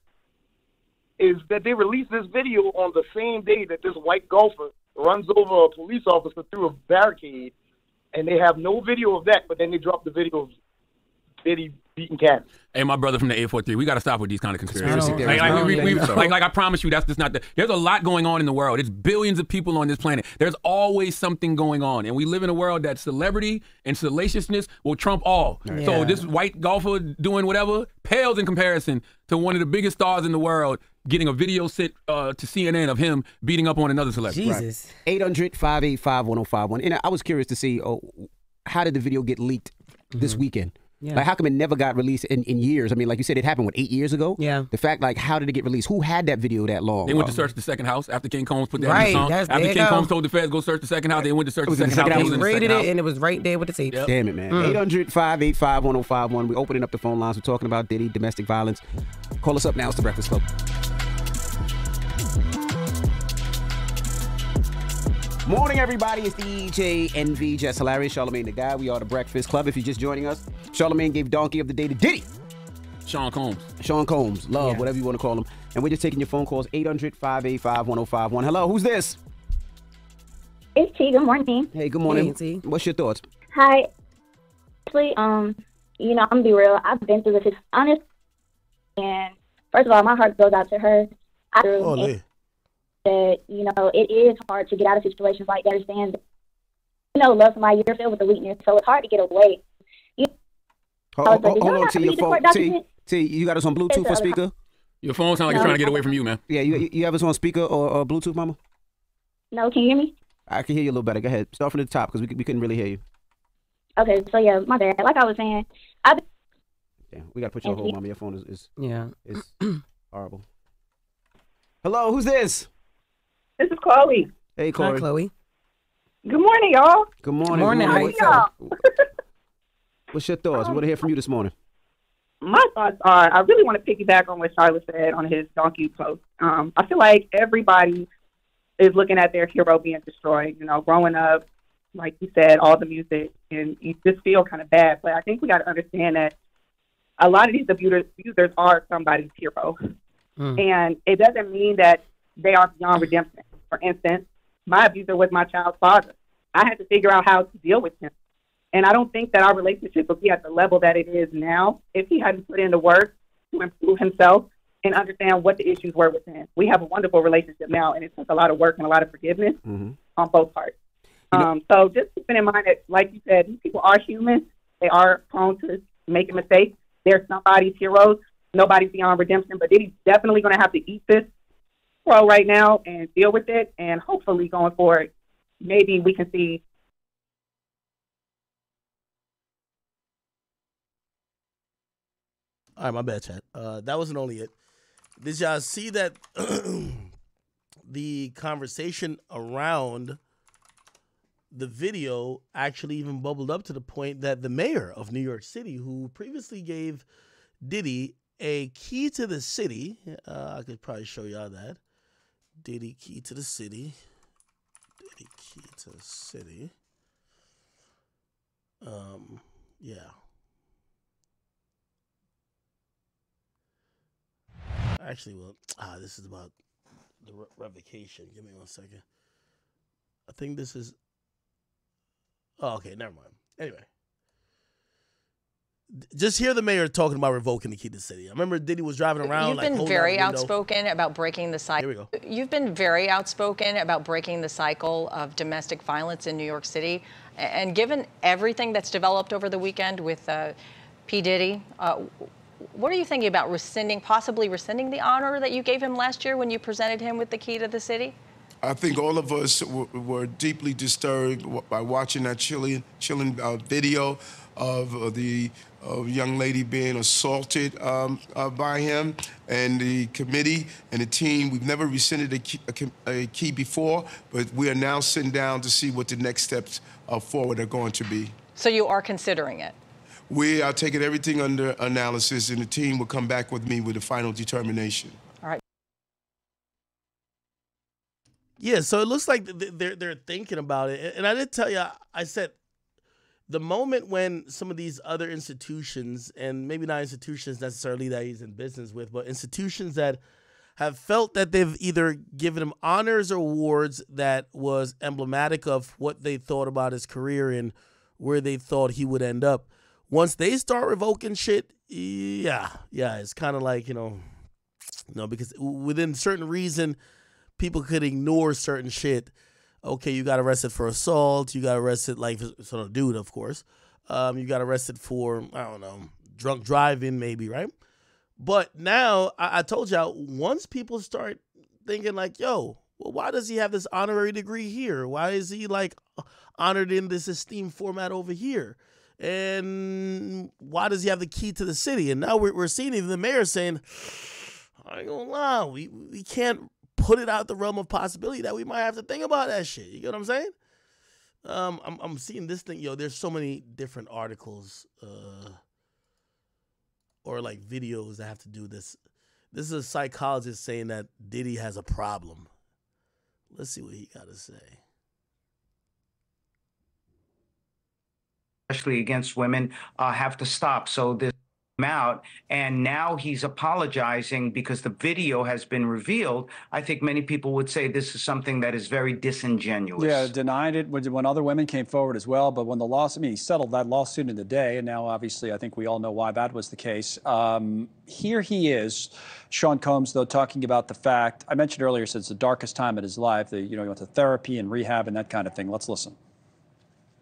is that they released this video on the same day that this white golfer runs over a police officer through a barricade, and they have no video of that, but then they drop the video of Diddy beating Cassie. Hey, my brother from the 843, we got to stop with these kind of conspiracy theories. Like I promise you, that's just not there's a lot going on in the world. It's billions of people on this planet. There's always something going on. And we live in a world that celebrity and salaciousness will trump all. Yeah. So this white golfer doing whatever pales in comparison to one of the biggest stars in the world getting a video sent to CNN of him beating up on another celebrity. Jesus. Right. 800-585-1051. And I was curious to see, how did the video get leaked this weekend? Yeah. Like, how come it never got released in years? I mean, like you said, it happened, 8 years ago? Yeah. The fact, how did it get released? Who had that video that long? They went to search the second house after King Combs put that in the song. After King Combs told the feds, go search the second house, they went to search the second house. They raided it, and it was right there with the tape. Yep. Damn it, man. 800-585-1051. We're opening up the phone lines. We're talking about Diddy, domestic violence. Call us up now. It's The Breakfast Club. Morning, everybody. It's DJ NV, Jess Hilarious, Charlamagne the Guy. We are The Breakfast Club. If you're just joining us, Charlamagne gave Donkey of the Day to Diddy. Sean Combs, Love, whatever you want to call him. And we're just taking your phone calls, 800-585-1051. Hello, who's this? It's T. Good morning. Hey, good morning. Hey, T. What's your thoughts? Hi. Actually, I'm gonna be real. I've been through this. Honest, and first of all, my heart goes out to her. That it is hard to get out of situations like that. Understand, love somebody, you're filled with the weakness, so it's hard to get away. Hold on, T. Your phone, T. You got us on Bluetooth or speaker? Your phone sounds like it's trying to get away from you, man. Yeah, you have us on speaker or Bluetooth, Mama? No, can you hear me? I can hear you a little better. Go ahead. Start from the top because we couldn't really hear you. Okay, so yeah, my bad. Like I was saying, we got to put you on hold, Mama. Your phone is horrible. Hello, who's this? This is Chloe. Hey, Chloe. Hi, Chloe. Good morning, y'all. Good morning. Good morning. How are y'all? What's your thoughts? We want to hear from you this morning. My thoughts are, I really want to piggyback on what Charlotte said on his donkey post. I feel like everybody is looking at their hero being destroyed. You know, growing up, like you said, all the music, and you just feel kind of bad. But I think we got to understand that a lot of these abusers are somebody's hero. And it doesn't mean that they are beyond redemption. For instance, my abuser was my child's father. I had to figure out how to deal with him. And I don't think that our relationship would be at the level that it is now if he hadn't put in the work to improve himself and understand what the issues were with him. We have a wonderful relationship now, and it took a lot of work and a lot of forgiveness on both parts. So just keeping in mind that, like you said, these people are human. They are prone to making mistakes. They're somebody's heroes. Nobody's beyond redemption, but Diddy's definitely going to have to eat this crow right now and deal with it. And hopefully going forward, maybe we can see. All right, my bad, chat. That wasn't only it. Did y'all see that the conversation around the video actually even bubbled up to the point that the mayor of New York City, who previously gave Diddy a key to the city, I could probably show y'all that. Diddy key to the city. Diddy key to the city. Yeah. Actually, well, this is about the revocation. Give me 1 second. I think this is. Oh, okay, never mind. Anyway, just hear the mayor talking about revoking the key to the city. I remember Diddy was driving around. You've been very outspoken about breaking the cycle. Here we go. You've been very outspoken about breaking the cycle of domestic violence in New York City. And given everything that's developed over the weekend with P. Diddy, what are you thinking about possibly rescinding the honor that you gave him last year when you presented him with the key to the city? I think all of us were deeply disturbed by watching that chilling video of the young lady being assaulted by him, and the committee and the team. We've never rescinded a key before, but we are now sitting down to see what the next steps forward are going to be. So you are considering it? We are taking everything under analysis, and the team will come back with me with a final determination. All right. Yeah, so it looks like they're thinking about it. And I did tell you, I said, the moment when some of these other institutions, and maybe not institutions necessarily that he's in business with, but institutions that have felt that they've either given him honors or awards that was emblematic of what they thought about his career and where they thought he would end up. Once they start revoking shit, yeah, it's kind of like, because within certain reason, people could ignore certain shit. Okay, you got arrested for assault. You got arrested, like, for a dude, of course. You got arrested for, I don't know, drunk driving, maybe, right? But now, I told y'all, once people start thinking like, yo, well, why does he have this honorary degree here? Why is he, like, honored in this esteemed format over here? And why does he have the key to the city? And now we're seeing even the mayor saying, I ain't gonna lie, we can't put it out the realm of possibility that we might have to think about that shit. You get what I'm saying? I'm seeing this thing, there's so many different articles or like videos that have to do this. This is a psychologist saying that Diddy has a problem. Let's see what he got to say. Especially against women, have to stop. So this came out, and now he's apologizing because the video has been revealed. I think many people would say this is something that is very disingenuous. Yeah, denied it when other women came forward as well. But when the lawsuit, he settled that lawsuit in the day, and now obviously I think we all know why that was the case. Here he is, Sean Combs, though, talking about the fact I mentioned earlier, since the darkest time in his life, that he went to therapy and rehab and that kind of thing. Let's listen.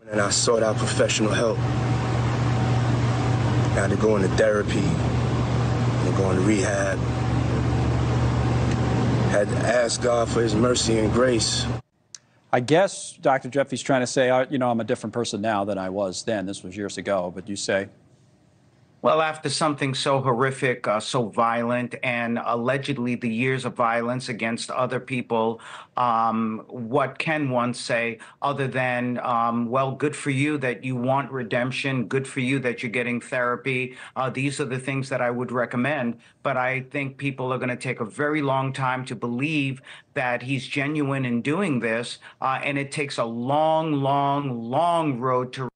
And I sought out professional help. I had to go into therapy and go into rehab. Had to ask God for his mercy and grace. I guess Dr. Jeffy's trying to say, I'm a different person now than I was then. This was years ago, but you say? Well, after something so horrific, so violent, and allegedly the years of violence against other people, what can one say other than, well, good for you that you want redemption, good for you that you're getting therapy. These are the things that I would recommend. But I think people are going to take a very long time to believe that he's genuine in doing this, and it takes a long, long, long road to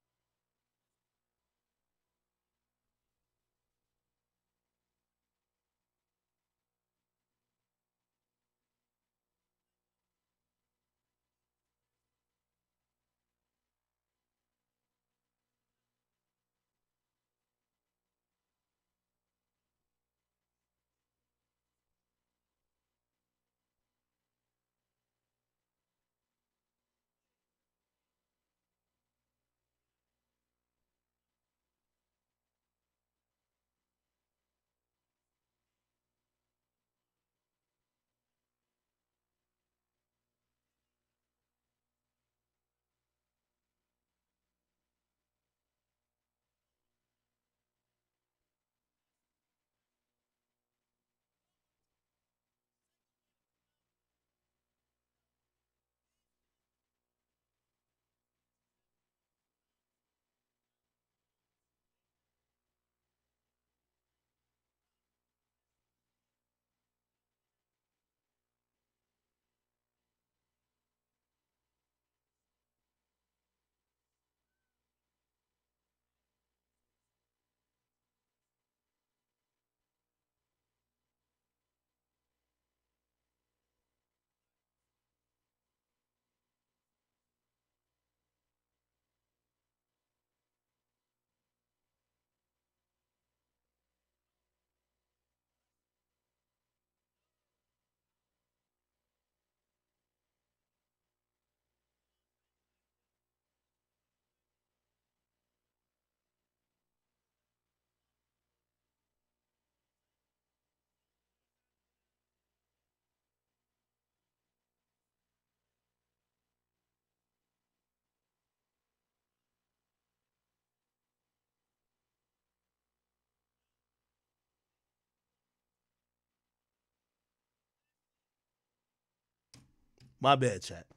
My bad, chat.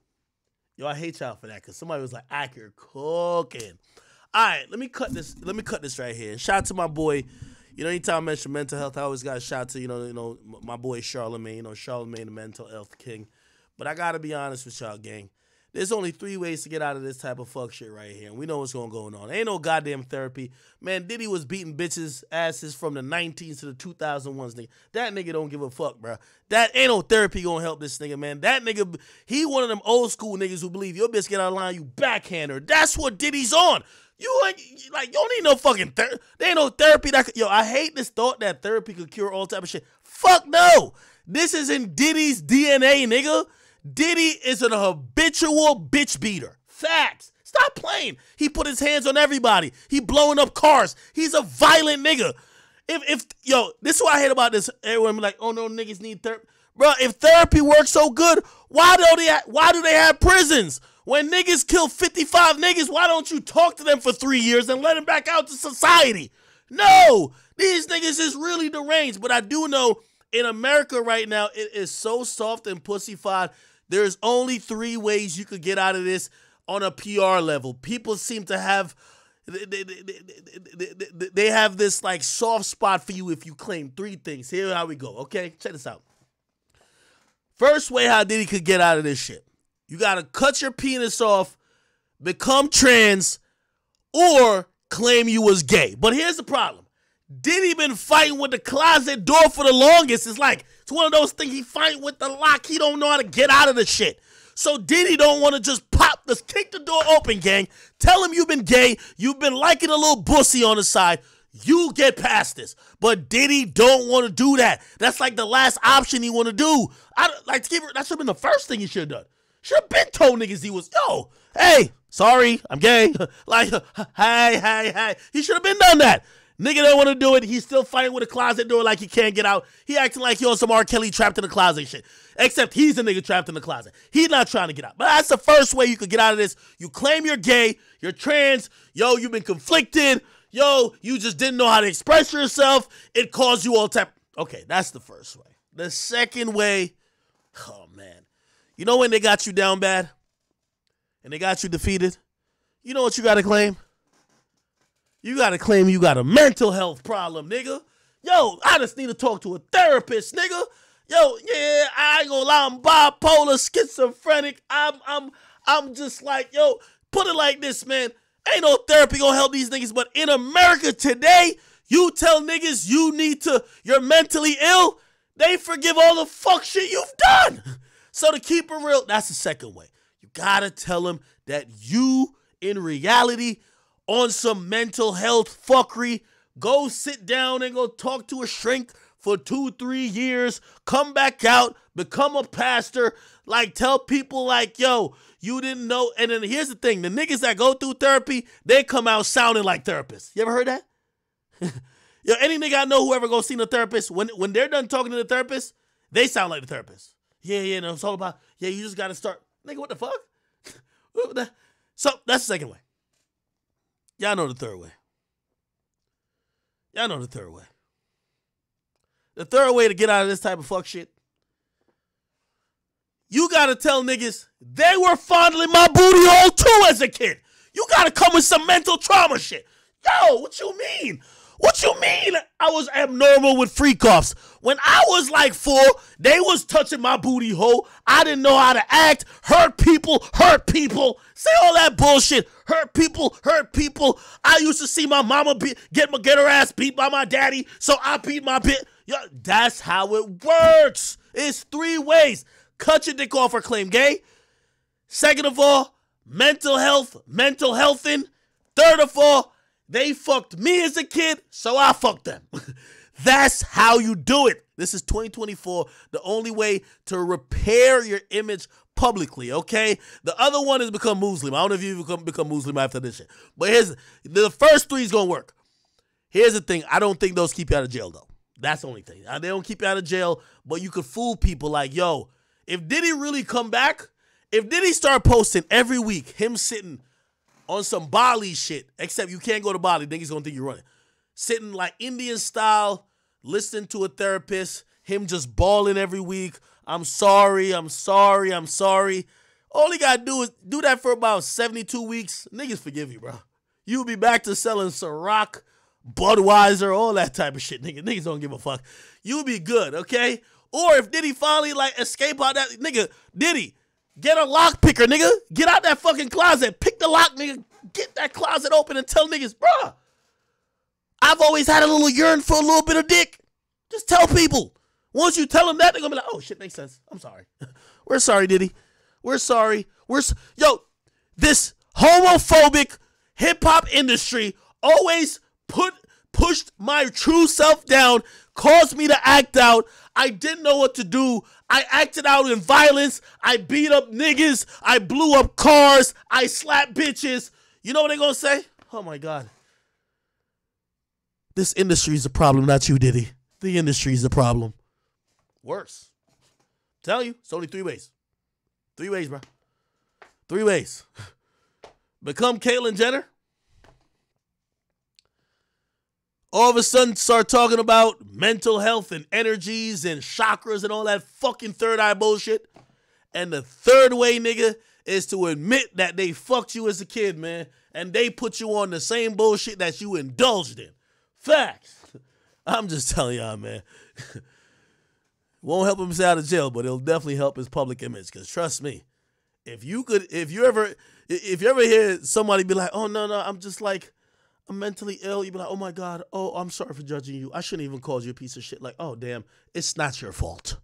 Yo, I hate y'all for that because somebody was like, "Accurate cooking." All right, let me cut this. Let me cut this right here. Shout out to my boy. You know, anytime I mention mental health, I always got to shout out to you know my boy Charlemagne. You know, Charlemagne, the mental health king. But I gotta be honest with y'all, gang. There's only 3 ways to get out of this type of fuck shit right here. And we know what's going on. Ain't no goddamn therapy. Man, Diddy was beating bitches' asses from the 19s to the 2001s, nigga. That nigga don't give a fuck, bro. That ain't no therapy gonna help this nigga, man. That nigga, he one of them old school niggas who believe your bitch get out of line, you backhand her. That's what Diddy's on. You ain't, like, you don't need no fucking therapy. There ain't no therapy that could, yo, I hate this thought that therapy could cure all type of shit. Fuck no. This is in Diddy's DNA, nigga. Diddy is an habitual bitch beater. Facts. Stop playing. He put his hands on everybody. He blowing up cars. He's a violent nigga. Yo, this is what I hate about this. Everyone be like, oh no, niggas need therapy. Bro, if therapy works so good, why do they have prisons? When niggas kill 55 niggas, why don't you talk to them for 3 years and let them back out to society? No, these niggas is really deranged. But I do know in America right now, it is so soft and pussyfied. There's only 3 ways you could get out of this on a PR level. People seem to have, they have this like soft spot for you if you claim 3 things. Here how we go, okay? Check this out. First way how Diddy could get out of this shit. You gotta cut your penis off, become trans, or claim you was gay. But here's the problem. Diddy been fighting with the closet door for the longest. It's like, it's one of those things he fighting with the lock. He don't know how to get out of the shit. So Diddy don't want to just kick the door open, gang. Tell him you've been gay. You've been liking a little bussy on the side. You get past this. But Diddy don't want to do that. That's like the last option he want to do. That should have been the first thing he should have done. Should have been told niggas he was, yo, hey, sorry, I'm gay. Like, hey. He should have been done that. Nigga don't want to do it. He's still fighting with a closet door like he can't get out. He acting like he on some R. Kelly trapped in the closet shit. Except he's a nigga trapped in the closet. He's not trying to get out. But that's the first way you could get out of this. You claim you're gay, you're trans, yo, you've been conflicted, Yo, you just didn't know how to express yourself. It caused you all type. Okay, that's the first way. The second way, oh man. You know when they got you down bad and they got you defeated? You know what you got to claim? You got to claim you got a mental health problem, nigga. Yo, I just need to talk to a therapist, nigga. Yo, yeah, I ain't gonna lie, I'm bipolar, schizophrenic. I'm just like, yo, put it like this, man. Ain't no therapy gonna help these niggas, but in America today, you tell niggas you're mentally ill, they forgive all the fuck shit you've done. So to keep it real, that's the second way. You gotta tell them that you, in reality, on some mental health fuckery, go sit down and go talk to a shrink for 2-3 years, come back out, become a pastor, like tell people like, yo, you didn't know. And then here's the thing, the niggas that go through therapy, they come out sounding like therapists. You ever heard that? Yo, any nigga I know who ever go see a therapist, when they're done talking to the therapist, they sound like the therapist. Yeah, no, it's all about, yeah, you just got to start. Nigga, what the fuck? So that's the second way. Y'all know the third way. Y'all know the third way. The third way to get out of this type of fuck shit, you gotta tell niggas they were fondling my booty hole too as a kid. You gotta come with some mental trauma shit. Yo, what you mean? What you mean I was abnormal with freak offs? When I was like 4, they was touching my booty hole. I didn't know how to act. Hurt people. Say all that bullshit. Hurt people. I used to see my mama get her ass beat by my daddy, so I beat my bitch. Yo, that's how it works. It's 3 ways. Cut your dick off or claim gay. Second of all, mental healthing. Third of all, they fucked me as a kid, so I fucked them. That's how you do it. This is 2024. The only way to repair your image publicly, okay? The other one is become Muslim. I don't know if you become Muslim after this shit. But here's the first 3 is going to work. Here's the thing. I don't think those keep you out of jail, though. That's the only thing. They don't keep you out of jail, but you could fool people like, yo, if Diddy really come back, if Diddy start posting every week, him sitting on some Bali shit, except you can't go to Bali, niggas gonna think you're running. Sitting like Indian style, listening to a therapist, him just bawling every week. I'm sorry. All he gotta do is do that for about 72 weeks. Niggas forgive you, bro. You'll be back to selling Ciroc, Budweiser, all that type of shit, nigga. Niggas don't give a fuck. You'll be good, okay? Or if Diddy finally like escape out that, nigga, Diddy, get a lock picker, nigga. Get out that fucking closet. Pick the lock, nigga. Get that closet open and tell niggas, bruh, I've always had a little yearn for a little bit of dick. Just tell people. Once you tell them that, they're going to be like, oh, shit, makes sense. I'm sorry. We're sorry, Diddy. We're sorry. Yo, this homophobic hip-hop industry always pushed my true self down, caused me to act out. I didn't know what to do. I acted out in violence. I beat up niggas. I blew up cars. I slapped bitches. You know what they're going to say? Oh, my God. This industry is a problem, not you, Diddy. The industry is a problem. Worse. Tell you, it's only 3 ways. 3 ways, bro. 3 ways. Become Caitlyn Jenner. All of a sudden start talking about mental health and energies and chakras and all that fucking third eye bullshit. And the third way, nigga, is to admit that they fucked you as a kid, man. And they put you on the same bullshit that you indulged in. Facts. I'm just telling y'all, man. Won't help him stay out of jail, but it'll definitely help his public image. Because trust me, if you ever hear somebody be like, oh, no, I'm just like, I'm mentally ill, you'd be like, oh my God, oh, I'm sorry for judging you. I shouldn't even call you a piece of shit. Like, oh damn, it's not your fault.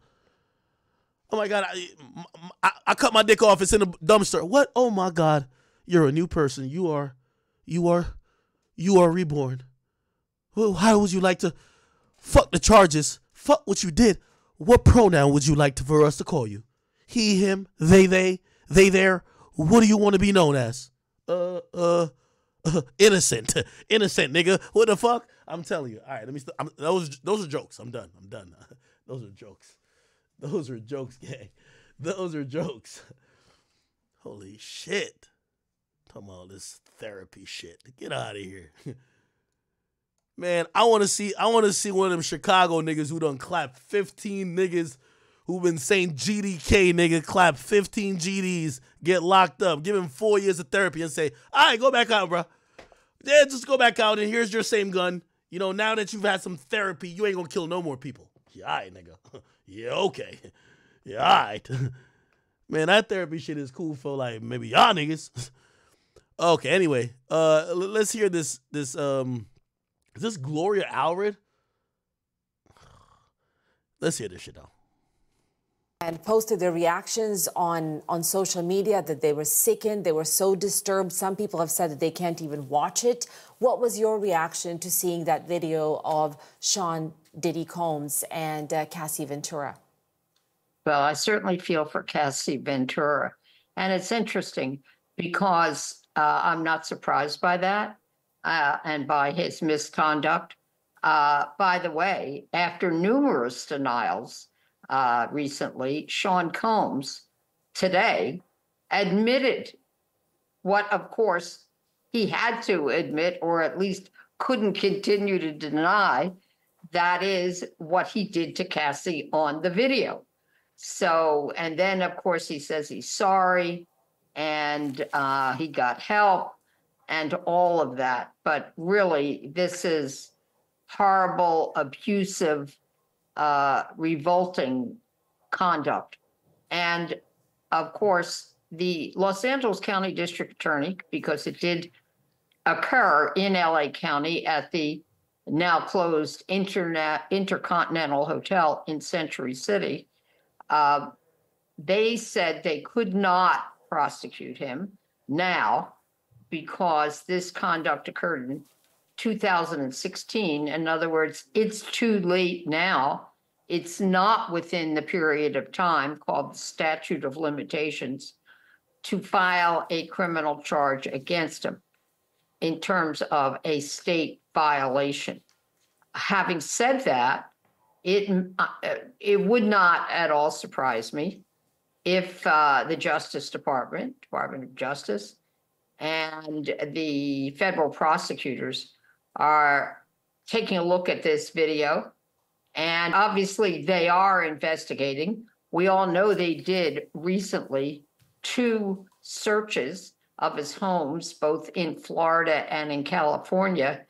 Oh my God, I cut my dick off, it's in a dumpster. What? Oh my God, you're a new person. You are reborn. Well, how would you like to fuck the charges? Fuck what you did. What pronoun would you like for us to call you? He, him, they, there. What do you want to be known as? Innocent, nigga. What the fuck? I'm telling you. All right, let me. Those are jokes. I'm done. Those are jokes. Those are jokes, gang. Those are jokes. Holy shit! Talking about all this therapy shit. Get out of here. Man, I want to see one of them Chicago niggas who done clap 15 niggas who been saying GDK, nigga, clap 15 GDs, get locked up, give him 4 years of therapy and say, all right, go back out, bro. Yeah, just go back out and here's your same gun. You know, now that you've had some therapy, you ain't gonna kill no more people. Yeah, all right, nigga. Yeah, okay. Yeah, all right. Man, that therapy shit is cool for like maybe y'all niggas. Okay, anyway, let's hear this. Is this Gloria Allred? Let's hear this shit though. And posted their reactions on social media that they were sickened, they were so disturbed. Some people have said that they can't even watch it. What was your reaction to seeing that video of Sean Diddy Combs and Cassie Ventura? Well, I certainly feel for Cassie Ventura. And it's interesting because I'm not surprised by that and by his misconduct. By the way, after numerous denials, recently, Sean Combs today admitted what, of course, he had to admit, or at least couldn't continue to deny, that is what he did to Cassie on the video. So, and then, of course, he says he's sorry and he got help and all of that. But really, this is horrible, abusive, revolting conduct. And of course, the Los Angeles County District Attorney, because it did occur in LA County at the now closed Intercontinental Hotel in Century City, they said they could not prosecute him now because this conduct occurred in 2016. In other words, it's too late now. It's not within the period of time called the statute of limitations to file a criminal charge against him in terms of a state violation. Having said that, it would not at all surprise me if the Justice Department, Department of Justice, and the federal prosecutors are taking a look at this video. And obviously they are investigating. We all know they did recently 2 searches of his homes, both in Florida and in California,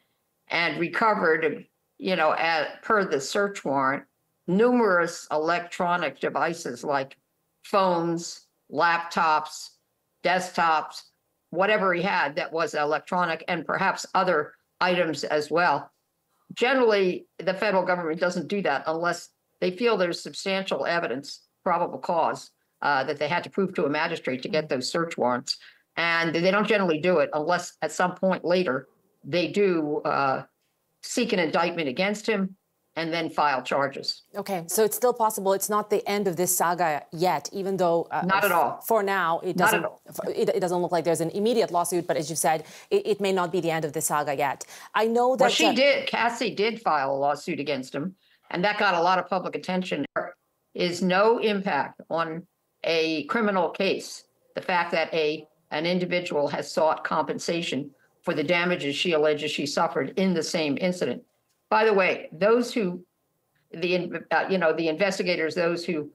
and recovered, you know, per the search warrant, numerous electronic devices like phones, laptops, desktops, whatever he had that was electronic, and perhaps other items as well. Generally, the federal government doesn't do that unless they feel there's substantial evidence, probable cause, that they had to prove to a magistrate to get those search warrants. And they don't generally do it unless at some point later they do seek an indictment against him and then file charges. Okay, so it's still possible. It's not the end of this saga yet, even though not at all. For now, it doesn't. Not at all. It doesn't look like there's an immediate lawsuit. But as you said, it may not be the end of the saga yet. I know that Cassie did file a lawsuit against him, and that got a lot of public attention. There is no impact on a criminal case. The fact that an individual has sought compensation for the damages she alleges she suffered in the same incident. By the way, those who, the investigators, those who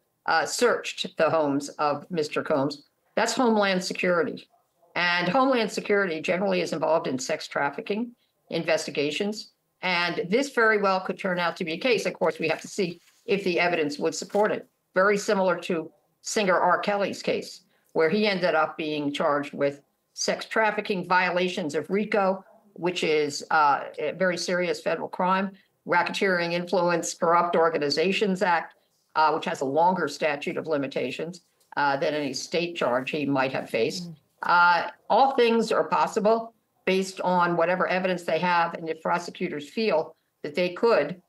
searched the homes of Mr. Combs, that's Homeland Security. And Homeland Security generally is involved in sex trafficking investigations. And this very well could turn out to be a case. Of course, we have to see if the evidence would support it. Very similar to singer R. Kelly's case, where he ended up being charged with sex trafficking, violations of RICO, which is a very serious federal crime, Racketeering, Influence, Corrupt Organizations Act, which has a longer statute of limitations than any state charge he might have faced. All things are possible based on whatever evidence they have, and if prosecutors feel that they could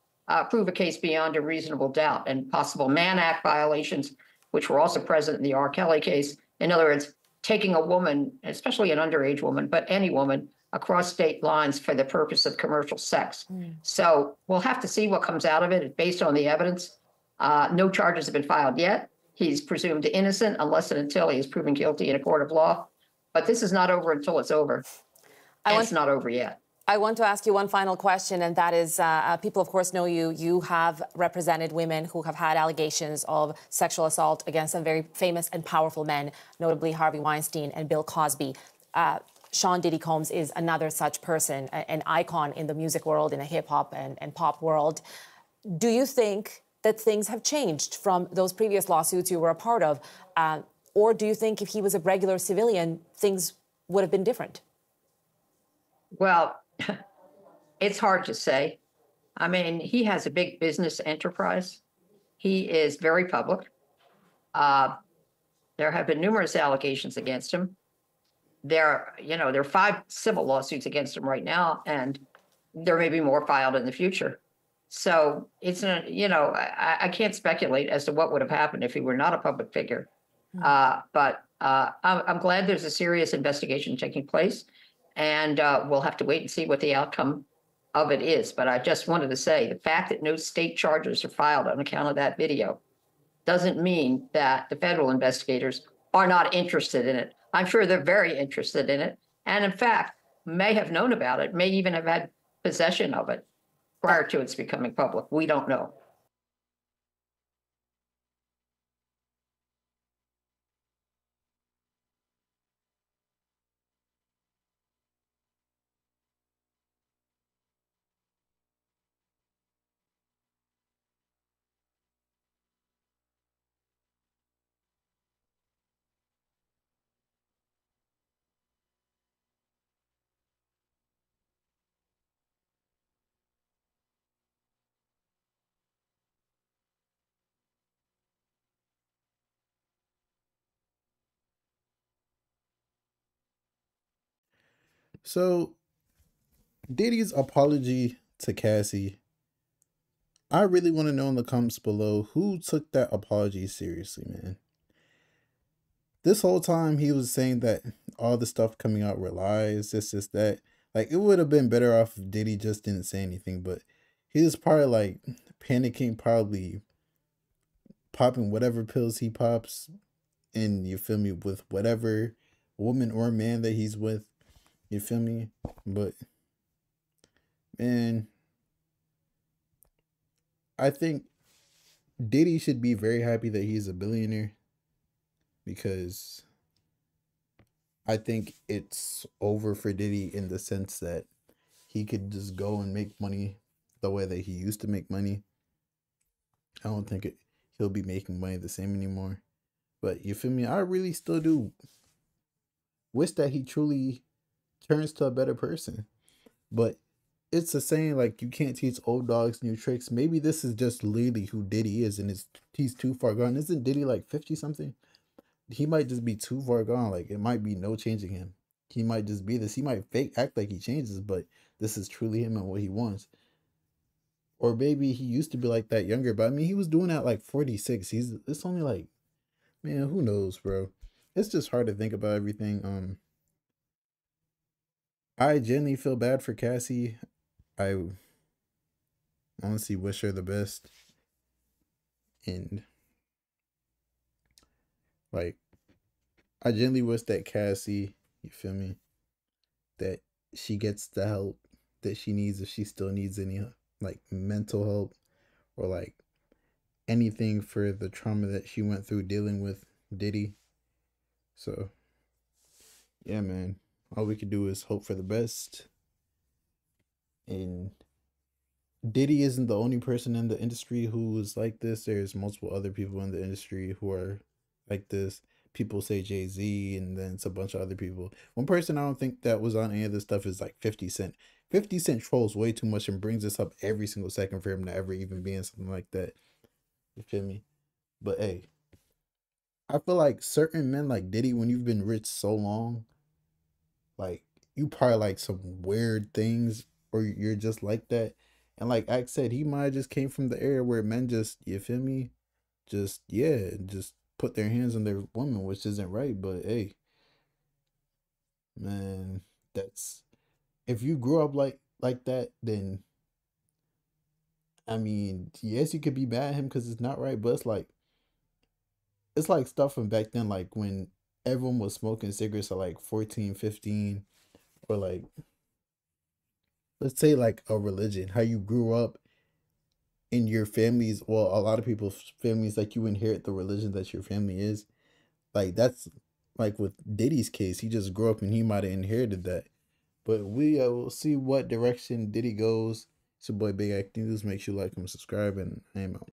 prove a case beyond a reasonable doubt, and possible Mann Act violations, which were also present in the R. Kelly case. In other words, taking a woman, especially an underage woman, but any woman, across state lines for the purpose of commercial sex. So we'll have to see what comes out of it based on the evidence. No charges have been filed yet. He's presumed innocent unless and until he is proven guilty in a court of law. But this is not over until it's over. It's not over yet. I want to ask you one final question, and that is, people, of course, know you. You have represented women who have had allegations of sexual assault against some very famous and powerful men, notably Harvey Weinstein and Bill Cosby. Sean Diddy Combs is another such person, an icon in the music world, in the hip-hop and pop world. Do you think that things have changed from those previous lawsuits you were a part of? Or do you think if he was a regular civilian, things would have been different? Well, it's hard to say. I mean, he has a big business enterprise. He is very public. There have been numerous allegations against him. There are 5 civil lawsuits against him right now, and there may be more filed in the future. So it's I can't speculate as to what would have happened if he were not a public figure. But I'm glad there's a serious investigation taking place, and we'll have to wait and see what the outcome of it is. But I just wanted to say the fact that no state charges are filed on account of that video doesn't mean that the federal investigators are not interested in it. I'm sure they're very interested in it, and in fact, may have known about it, may even have had possession of it prior to its becoming public. We don't know. So, Diddy's apology to Cassie. I really want to know in the comments below who took that apology seriously, man. This whole time he was saying that all the stuff coming out were lies, this, that. Like, it would have been better off if Diddy just didn't say anything, but he was probably like panicking, probably popping whatever pills he pops, and you feel me, with whatever woman or man that he's with. You feel me? But, man, I think Diddy should be very happy that he's a billionaire, because I think it's over for Diddy in the sense that he could just go and make money the way that he used to make money. I don't think he'll be making money the same anymore. But you feel me? I really still do wish that he truly turns to a better person. But it's a saying, like, you can't teach old dogs new tricks. Maybe this is just literally who Diddy is, and he's too far gone. Isn't Diddy like 50 something? He might just be too far gone. Like, it might be no changing him. He might just be this. He might act like he changes, but this is truly him and what he wants. Or maybe he used to be like that younger, but I mean, he was doing that like 46. It's only like, man, who knows, bro? It's just hard to think about everything. I genuinely feel bad for Cassie. I honestly wish her the best. And, like, I genuinely wish that Cassie, you feel me, that she gets the help that she needs, if she still needs any, like, mental help or, like, anything for the trauma that she went through dealing with Diddy. So, yeah, man. All we could do is hope for the best. And Diddy isn't the only person in the industry who is like this. There's multiple other people in the industry who are like this. People say Jay-Z, and then it's a bunch of other people. One person I don't think that was on any of this stuff is like 50 Cent. 50 Cent trolls way too much and brings this up every single second for him to ever even be in something like that. You feel me? But hey, I feel like certain men like Diddy, when you've been rich so long, like, you probably like some weird things, or you're just like that. And like Ak said, he might have just came from the area where men just, you feel me, just, yeah, just put their hands on their woman, which isn't right. But hey, man, that's, if you grew up like that, then I mean, yes, you could be mad at him because it's not right, but it's like stuff from back then, like when everyone was smoking cigarettes at like 14, 15, or like let's say like a religion, how you grew up in your families. Well, a lot of people's families, like you inherit the religion that your family is. Like that's like with Diddy's case, he just grew up and he might have inherited that. But we will see what direction Diddy goes. It's your boy Big Act News. Make sure you like and subscribe, and I am out.